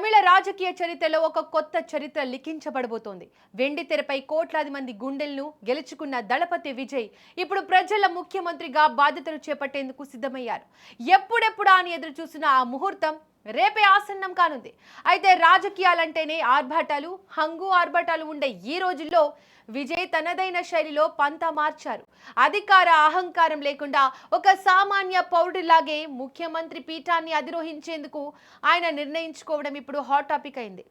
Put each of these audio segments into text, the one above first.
తమిళ రాజకీయ చరిత్రలో ఒక కొత్త చరిత్ర లిఖించబడబోతోంది. వెండి తెరపై కోట్లాది మంది గుండెలను గెలుచుకున్న దళపతి విజయ్ ఇప్పుడు ప్రజల ముఖ్యమంత్రిగా బాధ్యతలు చేపట్టేందుకు సిద్ధమయ్యారు. ఎప్పుడెప్పుడా అని ఎదురు చూసిన ఆ ముహూర్తం రేపే ఆసన్నం కానుంది. అయితే రాజకీయాలంటేనే ఆర్భాటాలు ఉండే ఈ రోజుల్లో విజయ్ తనదైన శైలిలో పంతా మార్చారు. అధికార అహంకారం లేకుండా ఒక సామాన్య పౌరుడిలాగే ముఖ్యమంత్రి పీఠాన్ని అధిరోహించేందుకు ఆయన నిర్ణయించుకోవడం ఇప్పుడు హాట్ టాపిక్ అయింది.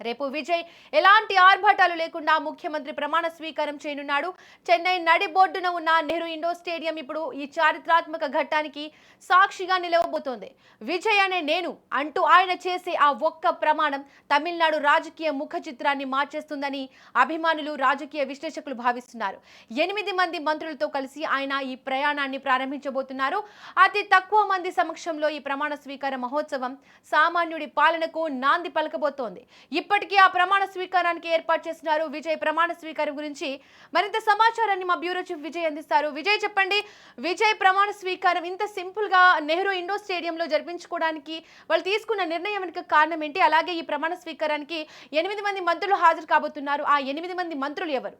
రేపు విజయ్ ఎలాంటి ఆర్భాటాలు లేకుండా ముఖ్యమంత్రి ప్రమాణ స్వీకారం చేయనున్నాడు. చెన్నై నడిబొడ్డున ఉన్న నెహ్రూ ఇండోర్ స్టేడియం ఇప్పుడు ఈ చారిత్రాత్మక ఘట్టానికి సాక్షిగా నిలవబోతోంది. విజయ్ అనే నేను అంటూ ఆయన చేసే ఆ ఒక్క ప్రమాణం తమిళనాడు రాజకీయ ముఖ చిత్రాన్ని మార్చేస్తుందని అభిమానులు, రాజకీయ విశ్లేషకులు భావిస్తున్నారు. 8 మంది మంత్రులతో కలిసి ఆయన ఈ ప్రయాణాన్ని ప్రారంభించబోతున్నారు. అతి తక్కువ మంది సమక్షంలో ఈ ప్రమాణ స్వీకార మహోత్సవం సామాన్యుడి పాలనకు నాంది పలకబోతోంది. ఇప్పటికీ ఆ ప్రమాణ స్వీకారానికి ఏర్పాటు చేస్తున్నారు. విజయ్ ప్రమాణ స్వీకారం గురించి మరింత సమాచారాన్ని మా బ్యూరో చీఫ్ విజయ్ అందిస్తారు. విజయ్ చెప్పండి, విజయ్ ప్రమాణ స్వీకారం ఇంత సింపుల్ గా నెహ్రూ ఇండోర్ స్టేడియంలో జరిపించుకోవడానికి వాళ్ళు తీసుకున్న నిర్ణయం వెనుక కారణం ఏంటి? అలాగే ఈ ప్రమాణ స్వీకారానికి 8 మంది మంత్రులు హాజరు కాబోతున్నారు. ఆ 8 మంది మంత్రులు ఎవరు?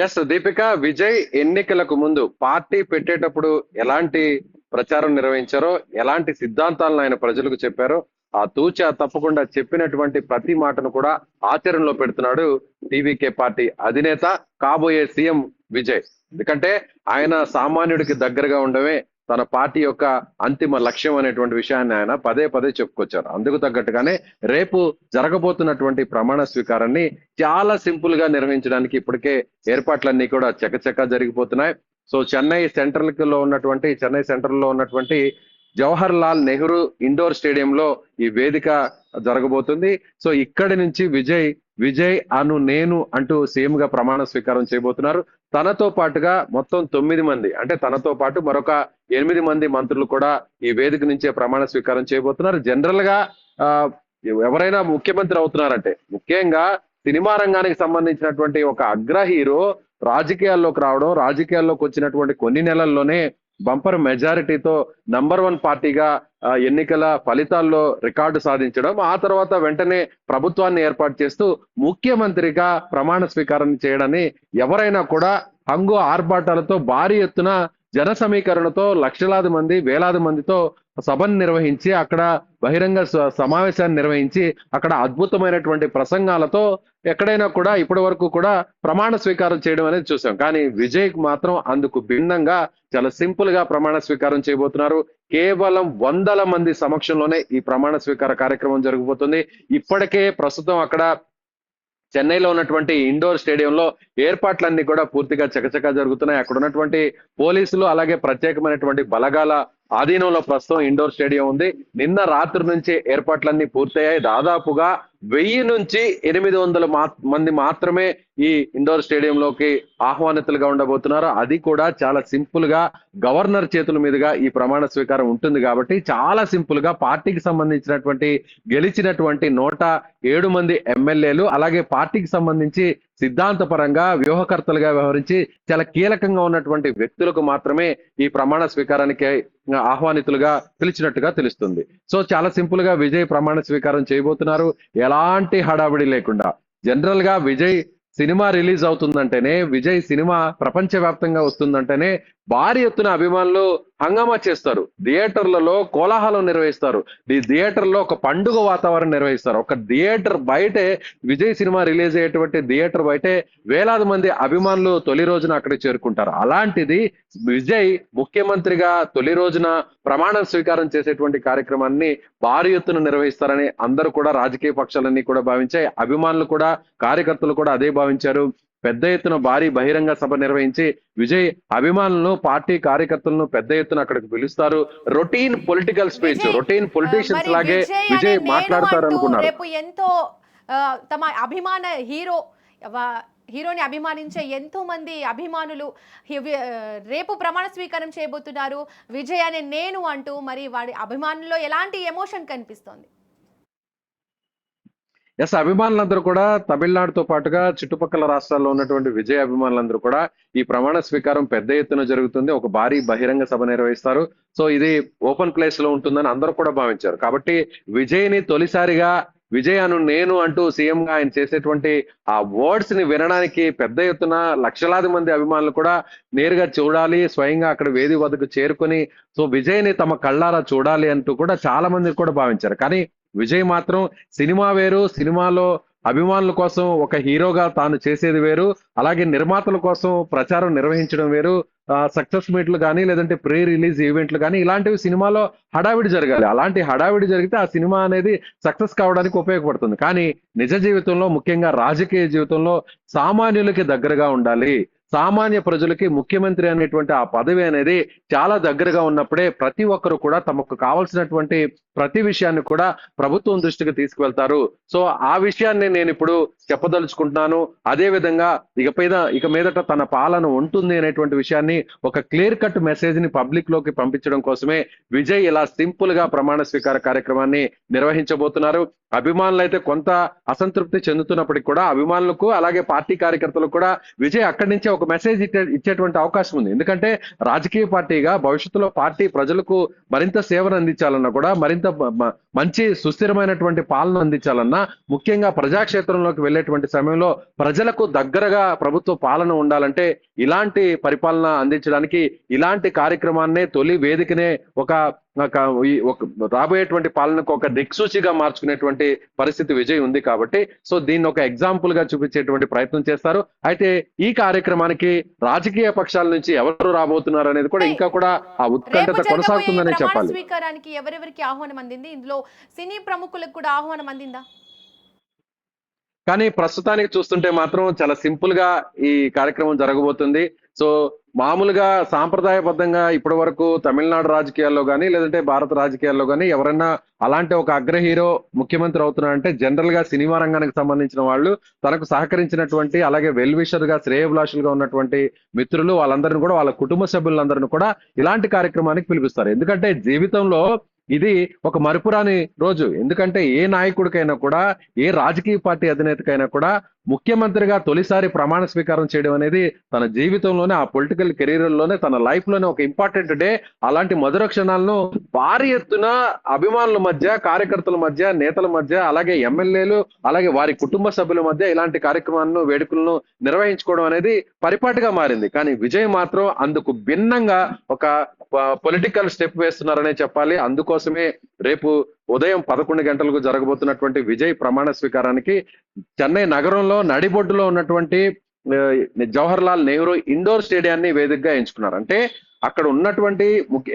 ఎస్ దీపిక, విజయ్ ఎన్నికలకు ముందు పార్టీ పెట్టేటప్పుడు ఎలాంటి ప్రచారం నిర్వహించారో, ఎలాంటి సిద్ధాంతాలను ఆయన ప్రజలకు చెప్పారో, ఆ తూచా తప్పకుండా చెప్పినటువంటి ప్రతి మాటను కూడా ఆచరణలో పెడుతున్నాడు టీవీకే పార్టీ అధినేత, కాబోయే సీఎం విజయ్. ఎందుకంటే ఆయన సామాన్యుడికి దగ్గరగా ఉండమే తన పార్టీ యొక్క అంతిమ లక్ష్యం అనేటువంటి విషయాన్ని ఆయన పదే పదే చెప్పుకొచ్చారు. అందుకు తగ్గట్టుగానే రేపు జరగబోతున్నటువంటి ప్రమాణ స్వీకారాన్ని చాలా సింపుల్ గా నిర్వహించడానికి ఇప్పటికే ఏర్పాట్లన్నీ కూడా చకచకా జరిగిపోతున్నాయి. సో చెన్నై సెంట్రల్ లో ఉన్నటువంటి జవహర్ లాల్ నెహ్రూ ఇండోర్ స్టేడియంలో ఈ వేదిక జరగబోతుంది. సో ఇక్కడి నుంచి విజయ్ అను నేను అంటూ సీఎం గా ప్రమాణ స్వీకారం చేయబోతున్నారు. తనతో పాటుగా మొత్తం 9 మంది, అంటే తనతో పాటు మరొక 8 మంది మంత్రులు కూడా ఈ వేదిక నుంచే ప్రమాణ స్వీకారం చేయబోతున్నారు. జనరల్ గా ఆ ఎవరైనా ముఖ్యమంత్రి అవుతున్నారంటే, ముఖ్యంగా సినిమా రంగానికి సంబంధించినటువంటి ఒక అగ్ర హీరో రాజకీయాల్లోకి రావడం, రాజకీయాల్లోకి వచ్చినటువంటి కొన్ని నెలల్లోనే బంపర్ మెజారిటీతో నంబర్ 1 పార్టీగా ఎన్నికల ఫలితాల్లో రికార్డు సాధించడం, ఆ తర్వాత వెంటనే ప్రభుత్వాన్ని ఏర్పాటు చేస్తూ ముఖ్యమంత్రిగా ప్రమాణ స్వీకారం చేయడాన్ని ఎవరైనా కూడా హంగు ఆర్భాటాలతో భారీ ఎత్తున జన సమీకరణతో లక్షలాది మంది, వేలాది మందితో సభను నిర్వహించి, అక్కడ బహిరంగ సమావేశాన్ని నిర్వహించి, అక్కడ అద్భుతమైనటువంటి ప్రసంగాలతో ఎక్కడైనా కూడా ఇప్పటి వరకు కూడా ప్రమాణ స్వీకారం చేయడం అనేది చూసాం. కానీ విజయ్ మాత్రం అందుకు భిన్నంగా చాలా సింపుల్ గా ప్రమాణ స్వీకారం చేయబోతున్నారు. కేవలం 100 మంది సమక్షంలోనే ఈ ప్రమాణ స్వీకార కార్యక్రమం జరగబోతుంది. ఇప్పటికే ప్రస్తుతం అక్కడ చెన్నైలో ఉన్నటువంటి ఇండోర్ స్టేడియంలో ఏర్పాట్లన్నీ కూడా పూర్తిగా చకచకా జరుగుతున్నాయి. అక్కడ ఉన్నటువంటి పోలీసులు, అలాగే ప్రత్యేకమైనటువంటి బలగాల ఆధీనంలో ప్రస్తుతం ఇండోర్ స్టేడియం ఉంది. నిన్న రాత్రి నుంచి ఏర్పాట్లన్నీ పూర్తయ్యాయి. దాదాపుగా 1000 నుంచి 800 మంది మాత్రమే ఈ ఇండోర్ స్టేడియంలోకి ఆహ్వానితులుగా ఉండబోతున్నారు. అది కూడా చాలా సింపుల్ గా గవర్నర్ చేతుల మీదుగా ఈ ప్రమాణ స్వీకారం ఉంటుంది కాబట్టి చాలా సింపుల్ గా పార్టీకి సంబంధించినటువంటి గెలిచినటువంటి 107 మంది ఎమ్మెల్యేలు, అలాగే పార్టీకి సంబంధించి సిద్ధాంతపరంగా వ్యూహకర్తలుగా వ్యవహరించి చాలా కీలకంగా ఉన్నటువంటి వ్యక్తులకు మాత్రమే ఈ ప్రమాణ స్వీకారానికి ఆహ్వానితులుగా పిలిచినట్టుగా తెలుస్తుంది. సో చాలా సింపుల్ గా విజయ్ ప్రమాణ స్వీకారం చేయబోతున్నారు, ఎలాంటి హడావిడి లేకుండా. జనరల్ గా విజయ్ సినిమా రిలీజ్ అవుతుందంటేనే, విజయ్ సినిమా ప్రపంచవ్యాప్తంగా వస్తుందంటేనే భారీ ఎత్తున అభిమానులు హంగామా చేస్తారు. థియేటర్లలో కోలాహలం నిర్వహిస్తారు. ఈ థియేటర్లో ఒక పండుగ వాతావరణం నిర్వహిస్తారు. ఒక థియేటర్ బయటే, విజయ్ సినిమా రిలీజ్ అయ్యేటువంటి థియేటర్ బయటే వేలాది మంది అభిమానులు తొలి రోజున అక్కడికి చేరుకుంటారు. అలాంటిది విజయ్ ముఖ్యమంత్రిగా తొలి రోజున ప్రమాణ స్వీకారం చేసేటువంటి కార్యక్రమాన్ని భారీ ఎత్తున నిర్వహిస్తారని అందరూ కూడా, రాజకీయ పక్షాలన్నీ కూడా భావించాయి. అభిమానులు కూడా, కార్యకర్తలు కూడా అదే భావించారు. పెద్ద ఎత్తున భారీ బహిరంగ సభ నిర్వహించి విజయ్ అభిమానులను, పార్టీ కార్యకర్తలను పెద్ద ఎత్తున అక్కడికి పిలుస్తారు. Routine political speech, routine politicians లాగే విజయ్ మాట్లాడతారు అనుకున్నారు. రేపు ఎంతో తమ అభిమాన హీరోని అభిమానించే ఎంతో మంది అభిమానులు రేపు ప్రమాణ స్వీకారం చేయబోతున్నారు. విజయ్ అనే నేను అంటూ మరి వాడి అభిమానుల్లో ఎలాంటి ఎమోషన్ కనిపిస్తోంది? ఎస్, అభిమానులందరూ కూడా తమిళనాడుతో పాటుగా చుట్టుపక్కల రాష్ట్రాల్లో ఉన్నటువంటి విజయ్ అభిమానులందరూ కూడా ఈ ప్రమాణ స్వీకారం పెద్ద ఎత్తున జరుగుతుంది. ఒక భారీ బహిరంగ సభ నిర్వహిస్తారు. సో ఇది ఓపెన్ ప్లేస్ లో ఉంటుందని అందరూ కూడా భావించారు. కాబట్టి విజయ్ని తొలిసారిగా విజయ్ అను నేను అంటూ సీఎం గా ఆయన చేసేటువంటి ఆ వర్డ్స్ ని వినడానికి పెద్ద ఎత్తున లక్షలాది మంది అభిమానులు కూడా నేరుగా చూడాలి, స్వయంగా అక్కడ వేది వద్దకు చేరుకొని సో విజయ్ ని తమ కళ్ళారా చూడాలి అంటూ కూడా చాలా మంది కూడా భావించారు. కానీ విజయ్ మాత్రం సినిమా వేరు, సినిమాలో అభిమానుల కోసం ఒక హీరోగా తాను చేసేది వేరు, అలాగే నిర్మాతల కోసం ప్రచారం నిర్వహించడం వేరు, సక్సెస్ మీట్లు కానీ లేదంటే ప్రీ రిలీజ్ ఈవెంట్లు కానీ ఇలాంటివి సినిమాలో హడావిడి జరగాలి. అలాంటి హడావిడి జరిగితే ఆ సినిమా అనేది సక్సెస్ కావడానికి ఉపయోగపడుతుంది. కానీ నిజ జీవితంలో, ముఖ్యంగా రాజకీయ జీవితంలో సామాన్యులకి దగ్గరగా ఉండాలి. సామాన్య ప్రజలకి ముఖ్యమంత్రి అనేటువంటి ఆ పదవి అనేది చాలా దగ్గరగా ఉన్నప్పుడే ప్రతి ఒక్కరు కూడా తమకు కావాల్సినటువంటి ప్రతి విషయాన్ని కూడా ప్రభుత్వం దృష్టికి తీసుకువెళ్తారు. సో ఆ విషయాన్ని నేను ఇప్పుడు చెప్పదలుచుకుంటున్నాను. అదే విధంగా ఇక మీదట తన పాలన ఉంటుంది అనేటువంటి విషయాన్ని ఒక క్లియర్ కట్ మెసేజ్ ని పబ్లిక్ లోకి పంపించడం కోసమే విజయ్ ఇలా సింపుల్ గా ప్రమాణ స్వీకార కార్యక్రమాన్ని నిర్వహించబోతున్నారు. అభిమానులు అయితే కొంత అసంతృప్తి చెందుతున్నప్పటికీ కూడా అభిమానులకు అలాగే పార్టీ కార్యకర్తలకు కూడా విజయ్ అక్కడి నుంచే ఒక మెసేజ్ ఇచ్చేటువంటి అవకాశం ఉంది. ఎందుకంటే రాజకీయ పార్టీగా భవిష్యత్తులో పార్టీ ప్రజలకు మరింత సేవను అందించాలన్నా కూడా మరింత మంచి సుస్థిరమైనటువంటి పాలన అందించాలన్నా, ముఖ్యంగా ప్రజాక్షేత్రంలోకి వెళ్ళేటువంటి సమయంలో ప్రజలకు దగ్గరగా ప్రభుత్వ పాలన ఉండాలంటే ఇలాంటి పరిపాలన అందించడానికి ఇలాంటి కార్యక్రమాన్నే తొలి వేదికనే ఒక రాబోయేటువంటి పాలనకు ఒక దిక్సూచిగా మార్చుకునేటువంటి పరిస్థితి విజయ్ ఉంది. కాబట్టి సో దీన్ని ఒక ఎగ్జాంపుల్ గా చూపించేటువంటి ప్రయత్నం చేస్తారు. అయితే ఈ కార్యక్రమానికి రాజకీయ పక్షాల నుంచి ఎవరు రాబోతున్నారు అనేది కూడా ఇంకా కూడా ఆ ఉత్కంఠత కొనసాగుతుందనే చెప్పాలి. స్వీకారానికి ఎవరెవరికి ఆహ్వానం అందింది? ఇందులో సినీ ప్రముఖులకు కూడా ఆహ్వానం అందిందా? కానీ ప్రస్తుతానికి చూస్తుంటే మాత్రం చాలా సింపుల్ గా ఈ కార్యక్రమం జరగబోతుంది. సో మామూలుగా సాంప్రదాయబద్ధంగా ఇప్పటి వరకు తమిళనాడు రాజకీయాల్లో కానీ లేదంటే భారత రాజకీయాల్లో కానీ ఎవరైనా అలాంటి ఒక అగ్ర హీరో ముఖ్యమంత్రి అవుతున్నారంటే జనరల్ గా సినిమా రంగానికి సంబంధించిన వాళ్ళు తనకు సహకరించినటువంటి అలాగే వెల్ విషర్ గా శ్రేయభిలాషులుగా ఉన్నటువంటి మిత్రులు వాళ్ళందరినీ కూడా వాళ్ళ కుటుంబ సభ్యులందరినీ కూడా ఇలాంటి కార్యక్రమానికి పిలిపిస్తారు. ఎందుకంటే జీవితంలో ఇది ఒక మరుపురాని రోజు. ఎందుకంటే ఏ నాయకుడికైనా కూడా, ఏ రాజకీయ పార్టీ అధినేతకైనా కూడా ముఖ్యమంత్రిగా తొలిసారి ప్రమాణ స్వీకారం చేయడం అనేది తన జీవితంలోనే, ఆ పొలిటికల్ కెరీర్ లోనే, తన లైఫ్ లోనే ఒక ఇంపార్టెంట్ డే. అలాంటి మధుర క్షణాలను భారీ ఎత్తున అభిమానుల మధ్య, కార్యకర్తల మధ్య, నేతల మధ్య, అలాగే ఎమ్మెల్యేలు, అలాగే వారి కుటుంబ సభ్యుల మధ్య ఇలాంటి కార్యక్రమాలను, వేడుకలను నిర్వహించుకోవడం అనేది పరిపాటిగా మారింది. కానీ విజయ్ మాత్రం అందుకు భిన్నంగా ఒక పొలిటికల్ స్టెప్ వేస్తున్నారనే చెప్పాలి. అందుకోసమే రేపు ఉదయం 11 గంటలకు జరగబోతున్నటువంటి విజయ్ ప్రమాణ స్వీకారానికి చెన్నై నగరంలో నడిబొడ్డులో ఉన్నటువంటి జవహర్ లాల్ నెహ్రూ ఇండోర్ స్టేడియాన్ని వేదికగా ఎంచుకున్నారు. అంటే అక్కడ ఉన్నటువంటి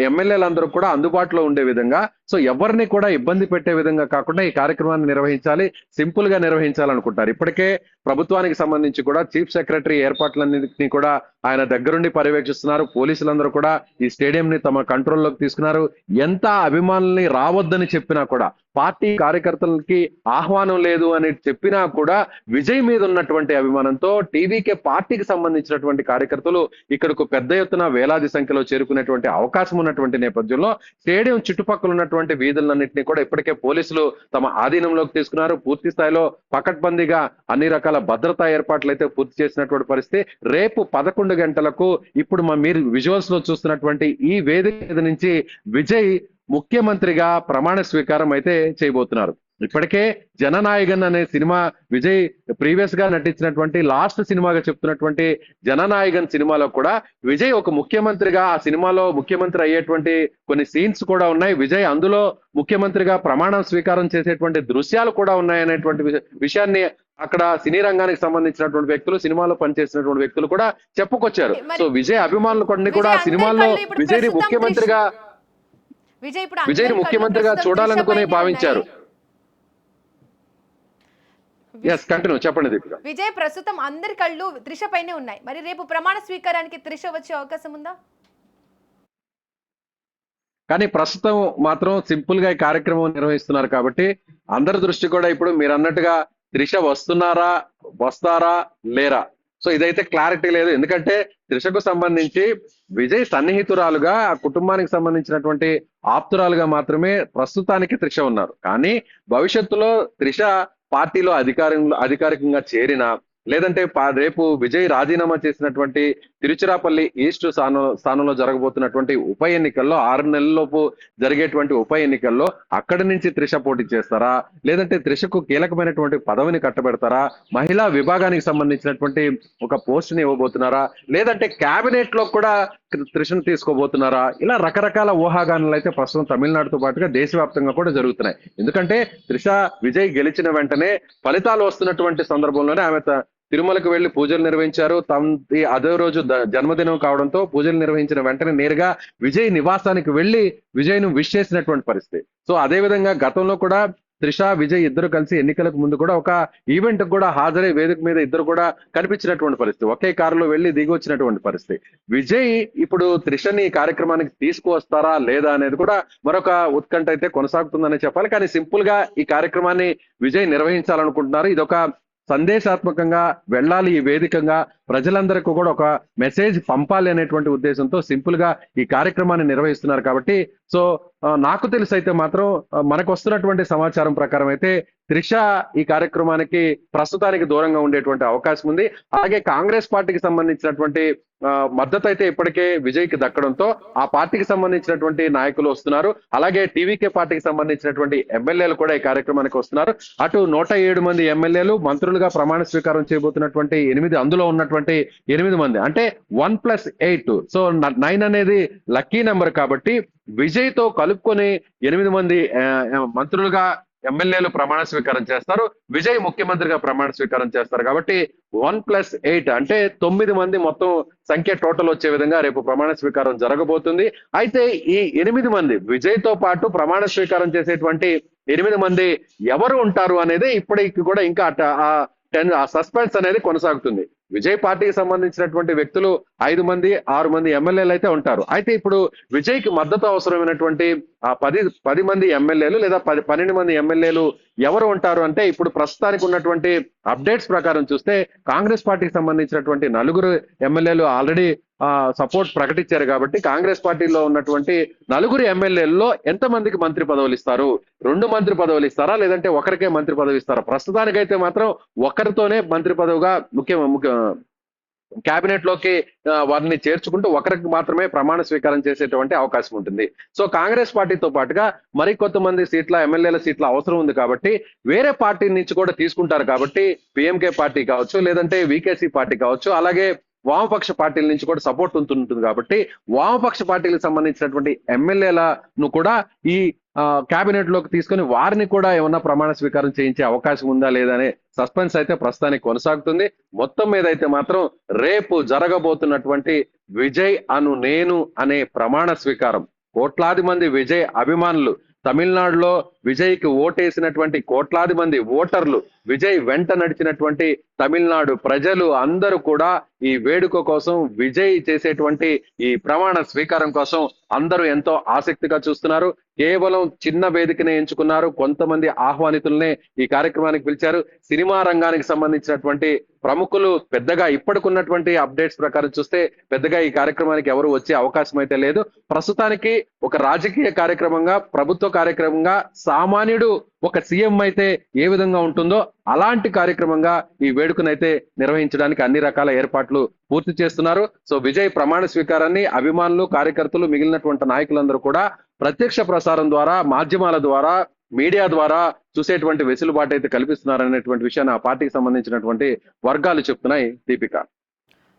ఎమ్మెల్యేలందరూ కూడా అందుబాటులో ఉండే విధంగా, సో ఎవరిని కూడా ఇబ్బంది పెట్టే విధంగా కాకుండా ఈ కార్యక్రమాన్ని నిర్వహించాలి, సింపుల్ గా నిర్వహించాలనుకుంటారు. ఇప్పటికే ప్రభుత్వానికి సంబంధించి కూడా చీఫ్ సెక్రటరీ ఏర్పాట్లన్నింటినీ కూడా ఆయన దగ్గరుండి పర్యవేక్షిస్తున్నారు. పోలీసులందరూ కూడా ఈ స్టేడియం ని తమ కంట్రోల్లోకి తీసుకున్నారు. ఎంత అభిమానుల్ని రావద్దని చెప్పినా కూడా, పార్టీ కార్యకర్తలకి ఆహ్వానం లేదు అని చెప్పినా కూడా విజయ్ మీద ఉన్నటువంటి అభిమానంతో టీవీకే పార్టీకి సంబంధించినటువంటి కార్యకర్తలు ఇక్కడకు పెద్ద ఎత్తున వేలాది సంఖ్యలో చేరుకునేటువంటి అవకాశం ఉన్నటువంటి నేపథ్యంలో స్టేడియం చుట్టుపక్కల ఉన్నటువంటి వీధులన్నింటినీ కూడా ఇప్పటికే పోలీసులు తమ ఆధీనంలోకి తీసుకున్నారు. పూర్తి స్థాయిలో పకడ్బందీగా అన్ని రకాల భద్రతా ఏర్పాట్లు అయితే పూర్తి చేసినటువంటి పరిస్థితి. రేపు 11 గంటలకు ఇప్పుడు మీరు విజువల్స్ లో చూస్తున్నటువంటి ఈ వేదిక నుంచి విజయ్ ముఖ్యమంత్రిగా ప్రమాణ స్వీకారం అయితే చేయబోతున్నారు. ఇప్పటికే జననాయకన్ అనే సినిమా విజయ్ ప్రీవియస్ గా నటించినటువంటి లాస్ట్ సినిమాగా చెప్తున్నటువంటి జననాయకన్ సినిమాలో కూడా విజయ్ ఒక ముఖ్యమంత్రిగా, ఆ సినిమాలో ముఖ్యమంత్రి అయ్యేటువంటి కొన్ని సీన్స్ కూడా ఉన్నాయి. విజయ్ అందులో ముఖ్యమంత్రిగా ప్రమాణం స్వీకారం చేసేటువంటి దృశ్యాలు కూడా ఉన్నాయనేటువంటి విషయాన్ని అక్కడ సినీ రంగానికి సంబంధించినటువంటి వ్యక్తులు, సినిమాలో పనిచేసినటువంటి వ్యక్తులు కూడా చెప్పుకొచ్చారు. సో విజయ్ అభిమానులు కొన్ని కూడా సినిమాలో విజయ్ ముఖ్యమంత్రిగా విజయ్ ముఖ్యమంత్రిగా చూడాలనుకుని భావించారు. చెప్పండి దీపిక. విజయ్ ప్రస్తుతం అందరి కళ్ళు త్రిష పైనే ఉన్నాయి. మరి రేపు ప్రమాణ స్వీకారానికి త్రిష వచ్చే అవకాశం ఉందా? కానీ ప్రస్తుతం మాత్రం సింపుల్ గా ఈ కార్యక్రమం నిర్వహిస్తున్నారు కాబట్టి అందరి దృష్టి కూడా ఇప్పుడు మీరు అన్నట్టుగా త్రిష వస్తారా లేరా, సో ఇదైతే క్లారిటీ లేదు. ఎందుకంటే త్రిషకు సంబంధించి విజయ్ సన్నిహితురాలుగా, ఆ కుటుంబానికి సంబంధించినటువంటి ఆప్తురాలుగా మాత్రమే ప్రస్తుతానికి త్రిష ఉన్నారు. కానీ భవిష్యత్తులో త్రిష పార్టీలో అధికారికంగా చేరినా, లేదంటే రేపు విజయ్ రాజీనామా చేసినటువంటి తిరుచిరాపల్లి ఈస్ట్ స్థానంలో జరగబోతున్నటువంటి ఉప ఎన్నికల్లో 6 నెలల్లోపు జరిగేటువంటి ఉప ఎన్నికల్లో అక్కడి నుంచి త్రిష పోటీ చేస్తారా, లేదంటే త్రిషకు కీలకమైనటువంటి పదవిని కట్టబెడతారా, మహిళా విభాగానికి సంబంధించినటువంటి ఒక పోస్ట్ ని ఇవ్వబోతున్నారా, లేదంటే కేబినెట్ లో కూడా త్రిషను తీసుకోబోతున్నారా? ఇలా రకరకాల ఊహాగానాలు అయితే ప్రస్తుతం తమిళనాడుతో పాటుగా దేశవ్యాప్తంగా కూడా జరుగుతున్నాయి. ఎందుకంటే త్రిష విజయ్ గెలిచిన వెంటనే ఫలితాలు వస్తున్నటువంటి సందర్భంలోనే ఆమె తిరుమలకు వెళ్లి పూజలు నిర్వహించారు. అదే రోజు జన్మదినం కావడంతో పూజలు నిర్వహించిన వెంటనే నేరుగా విజయ్ నివాసానికి వెళ్లి విజయ్ ను విష్ చేసినటువంటి పరిస్థితి. సో అదే విధంగా గతంలో కూడా త్రిష విజయ్ ఇద్దరు కలిసి ఎన్నికలకు ముందు కూడా ఒక ఈవెంట్ కూడా హాజరై వేదిక మీద ఇద్దరు కూడా కనిపించినటువంటి పరిస్థితి, ఒకే కారులో వెళ్లి దిగి వచ్చినటువంటి పరిస్థితి. విజయ్ ఇప్పుడు త్రిషని ఈ కార్యక్రమానికి తీసుకువస్తారా లేదా అనేది కూడా మరొక ఉత్కంఠ అయితే కొనసాగుతుందని చెప్పాలి. కానీ సింపుల్ గా ఈ కార్యక్రమాన్ని విజయ్ నిర్వహించాలనుకుంటున్నారు. ఇదొక సందేశాత్మకంగా వెళ్ళాలి, ఈ వేదికగా ప్రజలందరికీ కూడా ఒక మెసేజ్ పంపాలి అనేటువంటి ఉద్దేశంతో సింపుల్ గా ఈ కార్యక్రమాన్ని నిర్వహిస్తున్నారు. కాబట్టి సో నాకు తెలిసి అయితే మాత్రం మనకు వస్తున్నటువంటి సమాచారం ప్రకారం అయితే త్రిష ఈ కార్యక్రమానికి ప్రస్తుతానికి దూరంగా ఉండేటువంటి అవకాశం ఉంది. అలాగే కాంగ్రెస్ పార్టీకి సంబంధించినటువంటి మద్దతు అయితే ఇప్పటికే విజయ్ కి దక్కడంతో ఆ పార్టీకి సంబంధించినటువంటి నాయకులు వస్తున్నారు. అలాగే టీవీకే పార్టీకి సంబంధించినటువంటి ఎమ్మెల్యేలు కూడా ఈ కార్యక్రమానికి వస్తున్నారు. అటు 107 మంది ఎమ్మెల్యేలు మంత్రులుగా ప్రమాణ స్వీకారం చేయబోతున్నటువంటి 8, అందులో ఉన్నటువంటి 8 మంది అంటే 1+8, సో 9 అనేది లక్కీ నెంబర్. కాబట్టి విజయ్ తో కలుపుకొని 8 మంది మంత్రులుగా ఎమ్మెల్యేలు ప్రమాణ స్వీకారం చేస్తారు. విజయ్ ముఖ్యమంత్రిగా ప్రమాణ స్వీకారం చేస్తారు. కాబట్టి 1+8 అంటే 9 మంది మొత్తం సంఖ్య టోటల్ వచ్చే విధంగా రేపు ప్రమాణ స్వీకారం జరగబోతుంది. అయితే ఈ 8 మంది విజయ్ తో పాటు ప్రమాణ స్వీకారం చేసేటువంటి 8 మంది ఎవరు ఉంటారు అనేది ఇప్పటికి కూడా ఇంకా ఆ సస్పెన్స్ అనేది కొనసాగుతుంది. విజయ్ పార్టీకి సంబంధించినటువంటి వ్యక్తులు 5 మంది 6 మంది ఎమ్మెల్యేలు అయితే ఉంటారు. అయితే ఇప్పుడు విజయ్ కి మద్దతు అవసరమైనటువంటి ఆ 10 మంది ఎమ్మెల్యేలు లేదా 12 మంది ఎమ్మెల్యేలు ఎవరు ఉంటారు అంటే ఇప్పుడు ప్రస్తుతానికి ఉన్నటువంటి అప్డేట్స్ ప్రకారం చూస్తే కాంగ్రెస్ పార్టీకి సంబంధించినటువంటి 4 ఎమ్మెల్యేలు ఆల్రెడీ సపోర్ట్ ప్రకటించారు. కాబట్టి కాంగ్రెస్ పార్టీలో ఉన్నటువంటి 4 ఎమ్మెల్యేలలో ఎంతమందికి మంత్రి పదవులు ఇస్తారు? 2 మంత్రి పదవులు ఇస్తారా, లేదంటే ఒకరికే మంత్రి పదవి ఇస్తారా? ప్రస్తుతానికైతే మాత్రం ఒకరితోనే మంత్రి పదవిగా ముఖ్య కేబినెట్ లోకి వారిని చేర్చుకుంటూ ఒకరికి మాత్రమే ప్రమాణ స్వీకారం చేసేటువంటి అవకాశం ఉంటుంది. సో కాంగ్రెస్ పార్టీతో పాటుగా మరి కొంతమంది ఎమ్మెల్యేల సీట్ల అవసరం ఉంది. కాబట్టి వేరే పార్టీ నుంచి కూడా తీసుకుంటారు. కాబట్టి పిఎంకే పార్టీ కావచ్చు, లేదంటే వికేసీ పార్టీ కావచ్చు, అలాగే వామపక్ష పార్టీల నుంచి కూడా సపోర్ట్ ఉంటుంది. కాబట్టి వామపక్ష పార్టీలకు సంబంధించినటువంటి ఎమ్మెల్యేలను కూడా ఈ కేబినెట్ లోకి తీసుకొని వారిని కూడా ఏమన్నా ప్రమాణ స్వీకారం చేయించే అవకాశం ఉందా లేదా అనే సస్పెన్స్ అయితే ప్రస్తుతానికి కొనసాగుతుంది. మొత్తం మీద అయితే మాత్రం రేపు జరగబోతున్నటువంటి విజయ్ నేను అనే ప్రమాణ స్వీకారం, కోట్లాది మంది విజయ్ అభిమానులు, తమిళనాడులో విజయ్ కి ఓటేసినటువంటి కోట్లాది మంది ఓటర్లు, విజయ్ వెంట నడిచినటువంటి తమిళనాడు ప్రజలు అందరూ కూడా ఈ వేడుక కోసం, విజయ్ చేసేటువంటి ఈ ప్రమాణ స్వీకారం కోసం అందరూ ఎంతో ఆసక్తిగా చూస్తున్నారు. కేవలం చిన్న వేదికనే ఎంచుకున్నారు. కొంతమంది ఆహ్వానితులనే ఈ కార్యక్రమానికి పిలిచారు. సినిమా రంగానికి సంబంధించినటువంటి ప్రముఖులు పెద్దగా ఇప్పటికున్నటువంటి అప్డేట్స్ ప్రకారం చూస్తే పెద్దగా ఈ కార్యక్రమానికి ఎవరు వచ్చే అవకాశం అయితే లేదు. ప్రస్తుతానికి ఒక రాజకీయ కార్యక్రమంగా, ప్రభుత్వ కార్యక్రమంగా, సామాన్యుడు ఒక సీఎం అయితే ఏ విధంగా ఉంటుందో అలాంటి కార్యక్రమంగా ఈ వేడుకనైతే నిర్వహించడానికి అన్ని రకాల ఏర్పాట్లు పూర్తి చేస్తున్నారు. సో విజయ్ ప్రమాణ స్వీకారాన్ని అభిమానులు, కార్యకర్తలు, మిగిలినటువంటి నాయకులందరూ కూడా ప్రత్యక్ష ప్రసారం ద్వారా, మాధ్యమాల ద్వారా, మీడియా ద్వారా చూసేటువంటి వెసులుబాటు అయితే కల్పిస్తున్నారనేటువంటి విషయాన్ని ఆ పార్టీకి సంబంధించినటువంటి వర్గాలు చెప్తున్నాయి. దీపిక,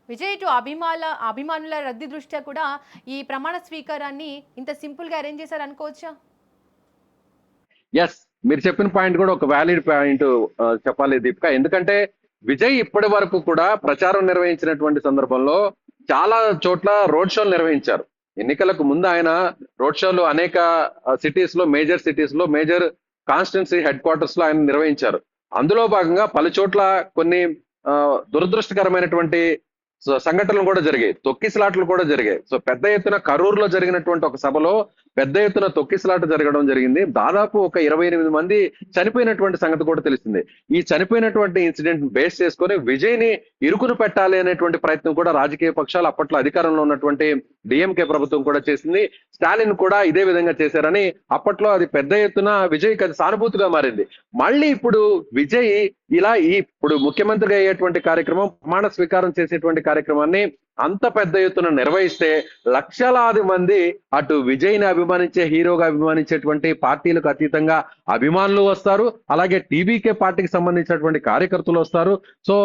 విజయ్ ఇటు అభిమానుల రద్దీ దృష్ట్యా కూడా ఈ ప్రమాణ స్వీకారాన్ని ఇంత సింపుల్ గా అరేంజ్ చేశారు అనుకోవచ్చా? ఎస్, మీరు చెప్పిన పాయింట్ కూడా ఒక వ్యాలిడ్ పాయింట్ చెప్పాలి దీపిక. ఎందుకంటే విజయ్ ఇప్పటి వరకు కూడా ప్రచారం నిర్వహించినటువంటి సందర్భంలో చాలా చోట్ల రోడ్ షోలు నిర్వహించారు. ఎన్నికలకు ముందు ఆయన రోడ్ షోలు అనేక సిటీస్ లో, మేజర్ సిటీస్ లో, మేజర్ కాన్స్టిట్యున్సీ హెడ్ క్వార్టర్స్ లో ఆయన నిర్వహించారు. అందులో భాగంగా పలు చోట్ల కొన్ని దురదృష్టకరమైనటువంటి సంఘటనలు కూడా జరిగాయి, తొక్కిసలాట్లు కూడా జరిగాయి. సో పెద్ద ఎత్తున కరూరులో జరిగినటువంటి ఒక సభలో పెద్ద ఎత్తున తొక్కిసలాట జరగడం జరిగింది. దాదాపు ఒక 28 మంది చనిపోయినటువంటి సంగతి కూడా తెలిసింది. ఈ చనిపోయినటువంటి ఇన్సిడెంట్ బేస్ చేసుకొని విజయ్ ని ఇరుకును పెట్టాలి అనేటువంటి ప్రయత్నం కూడా రాజకీయ పక్షాలు అప్పట్లో అధికారంలో ఉన్నటువంటి డిఎంకే ప్రభుత్వం కూడా చేసింది. స్టాలిన్ కూడా ఇదే విధంగా చేశారని అప్పట్లో అది పెద్ద ఎత్తున విజయ్కి అది సానుభూతిగా మారింది. మళ్ళీ ఇప్పుడు విజయ్ ఇలా ఇప్పుడు ముఖ్యమంత్రిగా అయ్యేటువంటి కార్యక్రమం, ప్రమాణ స్వీకారం చేసేటువంటి కార్యక్రమాన్ని అంత పెద్ద ఎత్తున నిర్వహిస్తే లక్షలాది మంది అటు విజయ్ ని అభిమానించే, హీరోగా అభిమానించేటువంటి పార్టీలకు అతీతంగా అభిమానులు వస్తారు. అలాగే టీబీకే పార్టీకి సంబంధించినటువంటి కార్యకర్తలు వస్తారు. సో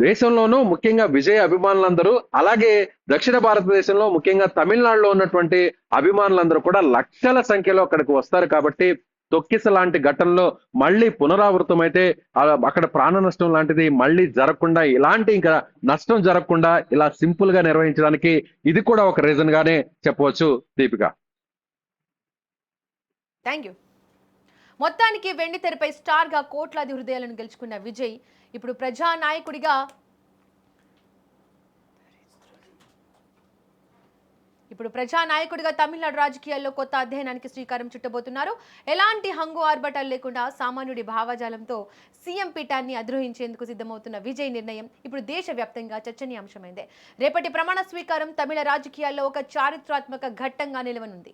దేశంలోనూ ముఖ్యంగా విజయ్ అభిమానులందరూ, అలాగే దక్షిణ భారతదేశంలో ముఖ్యంగా తమిళనాడులో ఉన్నటువంటి అభిమానులందరూ కూడా లక్షల సంఖ్యలో అక్కడికి వస్తారు. కాబట్టి తొక్కిస లాంటి ఘటనలో మళ్ళీ పునరావృతమైతే అక్కడ ప్రాణ నష్టం లాంటిది మళ్ళీ జరగకుండా, ఇలాంటి ఇంకా నష్టం జరగకుండా ఇలా సింపుల్ గా నిర్వహించడానికి ఇది కూడా ఒక రీజన్ గానే చెప్పవచ్చు దీపిక. Thank you. మొత్తానికి వెండి తెరపై స్టార్ గా కోట్లాది హృదయాలను గెలుచుకున్న విజయ్ ఇప్పుడు ప్రజానాయకుడిగా తమిళనాడు రాజకీయాల్లో కొత్త అధ్యయనానికి శ్రీకారం చుట్టబోతున్నారు. ఎలాంటి హంగు ఆర్భటాలు లేకుండా సామాన్యుడి భావజాలంతో సీఎం పీఠాన్ని అధిరోహించేందుకు సిద్ధమవుతున్న విజయ్ నిర్ణయం ఇప్పుడు దేశవ్యాప్తంగా చర్చనీయాంశమైంది. రేపటి ప్రమాణ స్వీకారం తమిళ రాజకీయాల్లో ఒక చారిత్రాత్మక ఘట్టంగా నిలవనుంది.